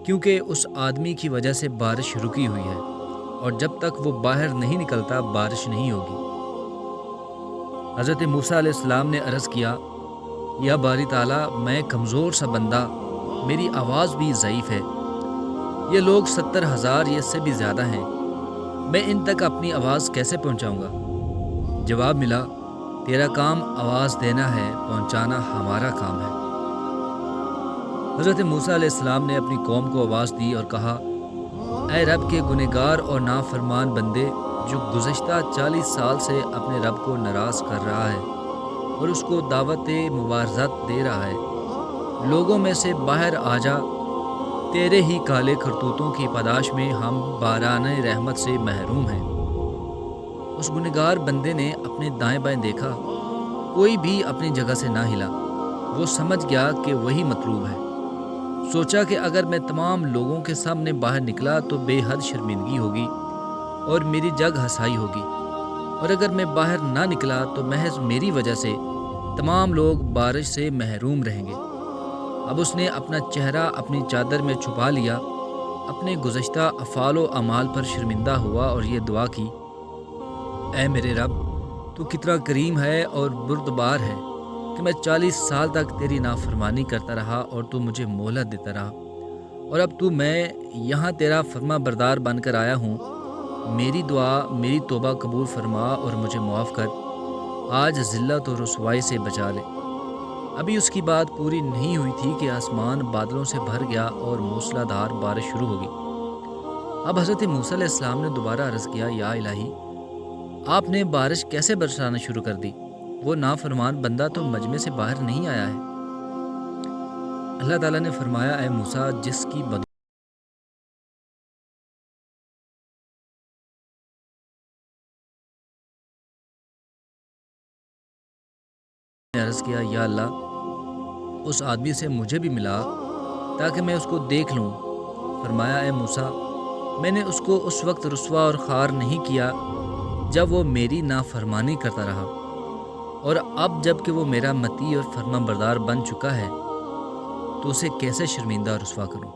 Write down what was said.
کیونکہ اس آدمی کی وجہ سے بارش رکی ہوئی ہے، اور جب تک وہ باہر نہیں نکلتا بارش نہیں ہوگی۔ حضرت موسیٰ علیہ السلام نے عرض کیا، یا باری تعالیٰ، میں کمزور سا بندہ، میری آواز بھی ضعیف ہے، یہ لوگ 70,000 یا اس سے بھی زیادہ ہیں، میں ان تک اپنی آواز کیسے پہنچاؤں گا؟ جواب ملا، تیرا کام آواز دینا ہے، پہنچانا ہمارا کام ہے۔ حضرت موسیٰ علیہ السلام نے اپنی قوم کو آواز دی اور کہا، اے رب کے گنہگار اور نافرمان بندے، جو گزشتہ 40 سال سے اپنے رب کو ناراض کر رہا ہے اور اس کو دعوت مبارزت دے رہا ہے، لوگوں میں سے باہر آ جا، تیرے ہی کالے کرتوتوں کی پاداش میں ہم باران رحمت سے محروم ہیں۔ اس گنہگار بندے نے اپنے دائیں بائیں دیکھا، کوئی بھی اپنی جگہ سے نہ ہلا۔ وہ سمجھ گیا کہ وہی مطلوب ہے۔ سوچا کہ اگر میں تمام لوگوں کے سامنے باہر نکلا تو بے حد شرمندگی ہوگی اور میری جگ ہسائی ہوگی، اور اگر میں باہر نہ نکلا تو محض میری وجہ سے تمام لوگ بارش سے محروم رہیں گے۔ اب اس نے اپنا چہرہ اپنی چادر میں چھپا لیا، اپنے گزشتہ افعال و اعمال پر شرمندہ ہوا اور یہ دعا کی، اے میرے رب، تو کتنا کریم ہے اور بردبار ہے کہ میں 40 سال تک تیری نافرمانی کرتا رہا اور تو مجھے مہلت دیتا رہا، اور اب تو میں یہاں تیرا فرما بردار بن کر آیا ہوں۔ میری دعا، میری توبہ قبول فرما اور مجھے معاف کر، آج ذلت اور رسوائی سے بچا لے۔ ابھی اس کی بات پوری نہیں ہوئی تھی کہ آسمان بادلوں سے بھر گیا اور موسلا دھار بارش شروع ہو گئی۔ اب حضرت موسیٰ علیہ السلام نے دوبارہ عرض کیا، یا الہی، آپ نے بارش کیسے برسانا شروع کر دی؟ وہ نافرمان بندہ تو مجمع سے باہر نہیں آیا ہے۔ اللہ تعالیٰ نے فرمایا، اے موسیٰ، جس کی نے عرض کیا، یا اللہ، اس آدمی سے مجھے بھی ملا تاکہ میں اس کو دیکھ لوں۔ فرمایا، اے موسیٰ، میں نے اس کو اس وقت رسوا اور خوار نہیں کیا جب وہ میری نافرمانی کرتا رہا، اور اب جب کہ وہ میرا مطیع اور فرما بردار بن چکا ہے تو اسے کیسے شرمندہ اور رسوا کروں؟